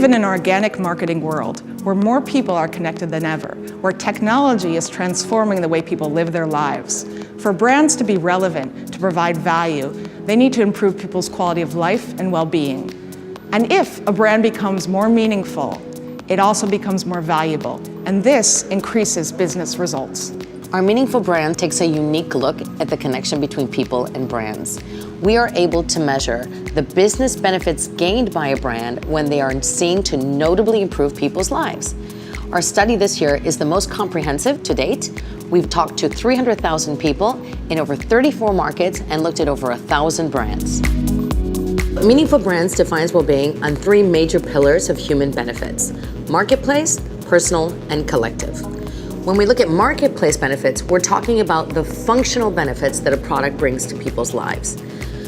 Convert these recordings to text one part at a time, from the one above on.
in an organic marketing world where more people are connected than ever, where technology is transforming the way people live their lives. For brands to be relevant, to provide value, they need to improve people's quality of life and well-being. And if a brand becomes more meaningful, it also becomes more valuable, and this increases business results. Our Meaningful Brand takes a unique look at the connection between people and brands. We are able to measure the business benefits gained by a brand when they are seen to notably improve people's lives. Our study this year is the most comprehensive to date. We've talked to 300,000 people in over 34 markets and looked at over 1,000 brands. Meaningful Brands defines well-being on 3 major pillars of human benefits: marketplace, personal, and collective. When we look at marketplace benefits, we're talking about the functional benefits that a product brings to people's lives.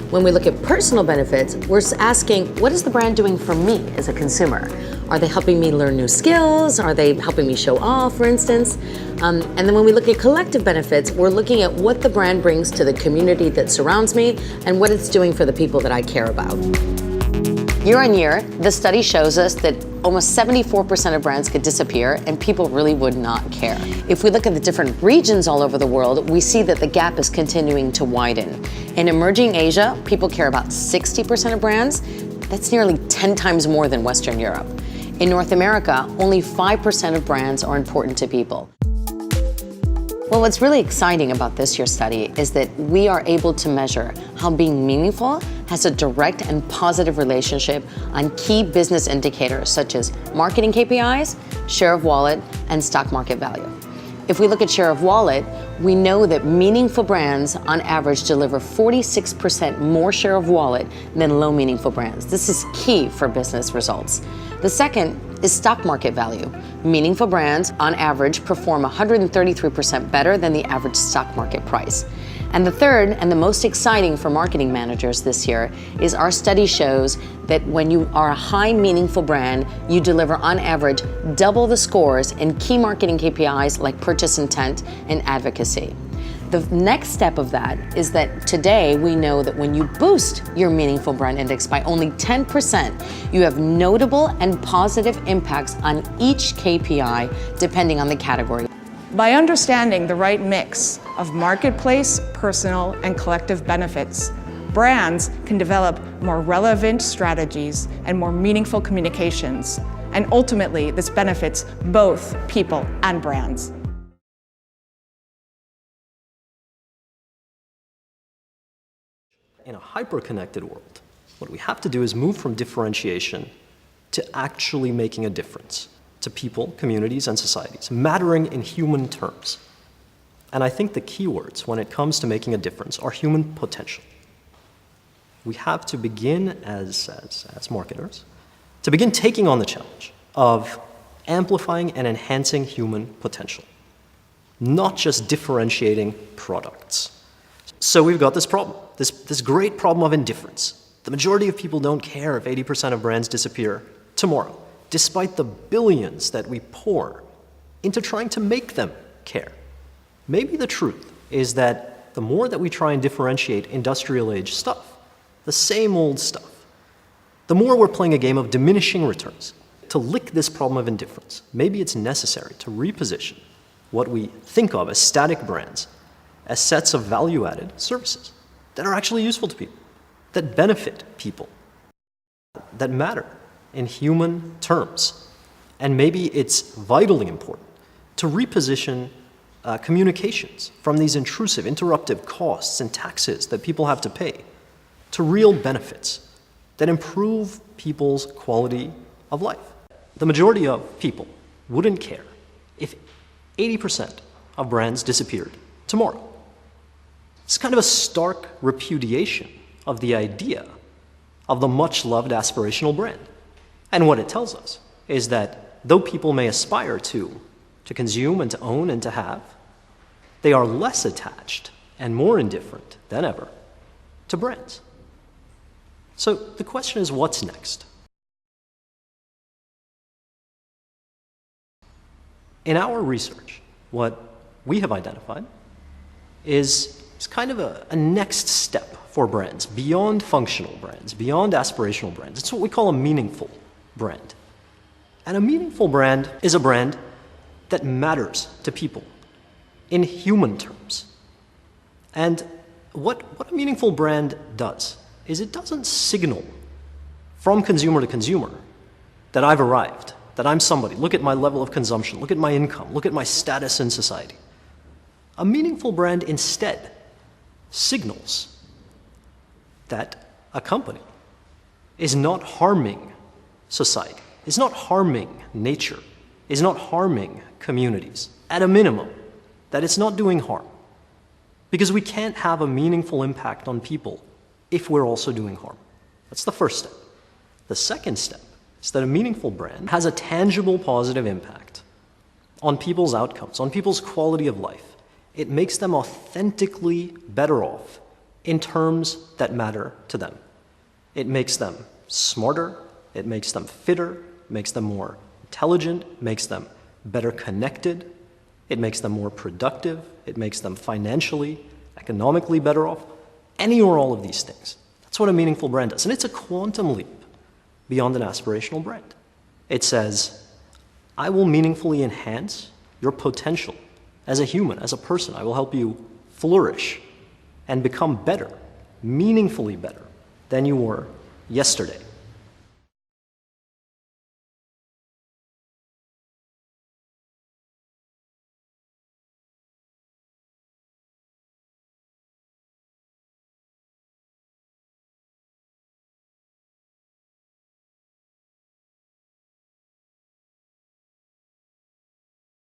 When we look at personal benefits, we're asking, what is the brand doing for me as a consumer? Are they helping me learn new skills? Are they helping me show off, for instance? And then when we look at collective benefits, we're looking at what the brand brings to the community that surrounds me and what it's doing for the people that I care about. Year on year, the study shows us that almost 74% of brands could disappear and people really would not care. If we look at the different regions all over the world, we see that the gap is continuing to widen. In emerging Asia, people care about 60% of brands. That's nearly 10 times more than Western Europe. In North America, only 5% of brands are important to people. Well, what's really exciting about this year's study is that we are able to measure how being meaningful has a direct and positive relationship on key business indicators such as marketing KPIs, share of wallet, and stock market value. If we look at share of wallet, we know that meaningful brands on average deliver 46% more share of wallet than low meaningful brands. This is key for business results. The second is stock market value. Meaningful brands on average perform 133% better than the average stock market price. And the third, and the most exciting for marketing managers this year, is our study shows that when you are a high meaningful brand, you deliver on average double the scores in key marketing KPIs like purchase intent and advocacy. The next step of that is that today we know that when you boost your meaningful brand index by only 10%, you have notable and positive impacts on each KPI depending on the category. By understanding the right mix of marketplace, personal, and collective benefits, brands can develop more relevant strategies and more meaningful communications. And ultimately, this benefits both people and brands. In a hyper-connected world, what we have to do is move from differentiation to actually making a difference to people, communities, and societies, mattering in human terms. And I think the keywords when it comes to making a difference are human potential. We have to begin as marketers, to begin taking on the challenge of amplifying and enhancing human potential, not just differentiating products. So we've got this problem, this great problem of indifference. The majority of people don't care if 80% of brands disappear tomorrow, despite the billions that we pour into trying to make them care. Maybe the truth is that the more that we try and differentiate industrial age stuff, the same old stuff, the more we're playing a game of diminishing returns. To lick this problem of indifference, maybe it's necessary to reposition what we think of as static brands as sets of value-added services that are actually useful to people, that benefit people, that matter in human terms. And maybe it's vitally important to reposition communications from these intrusive, interruptive costs and taxes that people have to pay to real benefits that improve people's quality of life. The majority of people wouldn't care if 80% of brands disappeared tomorrow. It's kind of a stark repudiation of the idea of the much-loved aspirational brand. And what it tells us is that though people may aspire to consume and to own and to have, they are less attached and more indifferent than ever to brands. So the question is, what's next? In our research, what we have identified is kind of a next step for brands, beyond functional brands, beyond aspirational brands. It's what we call a meaningful brand. And a meaningful brand is a brand that matters to people in human terms. And what a meaningful brand does is it doesn't signal from consumer to consumer that I've arrived, that I'm somebody. Look at my level of consumption. Look at my income. Look at my status in society. A meaningful brand instead signals that a company is not harming society, is not harming nature, is not harming communities. At a minimum, that it's not doing harm. Because we can't have a meaningful impact on people if we're also doing harm. That's the first step. The second step is that a meaningful brand has a tangible positive impact on people's outcomes, on people's quality of life. It makes them authentically better off in terms that matter to them. It makes them smarter, it makes them fitter, makes them more intelligent, makes them better connected, it makes them more productive, it makes them financially, economically better off, any or all of these things. That's what a meaningful brand does. And it's a quantum leap beyond an aspirational brand. It says, I will meaningfully enhance your potential as a human, as a person. I will help you flourish and become better, meaningfully better than you were yesterday.